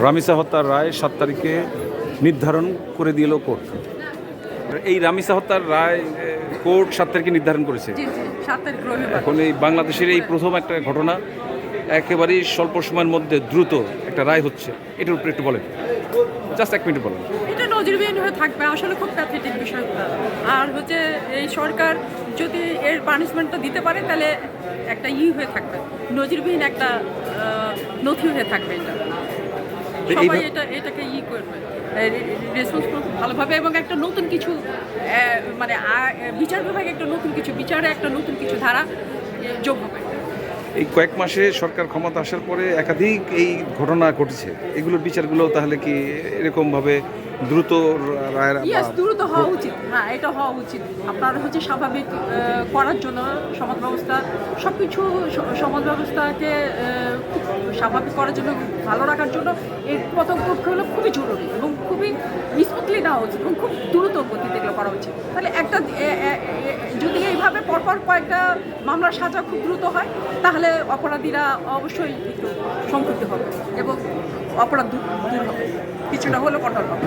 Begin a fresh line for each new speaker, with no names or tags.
রামিসা হত্যার রায় 7 তারিখে নির্ধারণ করে দিল কোর্ট। এই রামিসা হত্যার রায় কোর্ট 7 তারিখে নির্ধারণ করেছে।
জি জি 7 তারিখ রবিবার।
এখন এই বাংলাদেশের এই প্রথম একটা ঘটনা, একেবারেই স্বল্প সময়ের মধ্যে দ্রুত একটা রায় হচ্ছে, এটার উপরে একটু বলেন, জাস্ট 1 মিনিট বলেন।
এটা নজিরবিহীন হয়ে থাকবে, আসলে খুব প্যাথেটিক বিষয়গুলো। আর হচ্ছে এই সরকার যদি এর পানিশমেন্টটা দিতে পারে তাহলে একটা হয়ে থাকবে, নজিরবিহীন একটা নথি হয়ে থাকবে। এটা সবাই এটাকে করবে, রেসপন্স করবে ভালোভাবে, এবং একটা নতুন কিছু মানে বিচার বিভাগে একটা নতুন কিছু বিচারে একটা নতুন কিছু ধারা যোগ হবে।
এই কয়েক মাসে সরকার ক্ষমতা আসার পরে একাধিক এই ঘটনা ঘটেছে, এগুলোর বিচারগুলো তাহলে কি এরকমভাবে দ্রুত রায়ের
দ্রুত হওয়া উচিত? হ্যাঁ, এটা হওয়া উচিত। আপনার হচ্ছে স্বাভাবিক করার জন্য সমাজ ব্যবস্থা, সব কিছু সমাজ ব্যবস্থাকে খুব স্বাভাবিক করার জন্য, ভালো রাখার জন্য এই পদক্ষেপ হলো খুবই জরুরি এবং খুবই স্মুথলি নেওয়া উচিত এবং খুব দ্রুত গতিতে এগুলো করা উচিত। তাহলে একটা যদি এইভাবে পরপর কয়েকটা মামলার সাজা খুব দ্রুত হয়, তাহলে অপরাধীরা অবশ্যই একটু সংক্ষিপ্ত হবে এবং অপরাধ দূর হবে, কিছুটা হলেও কঠোর হবে।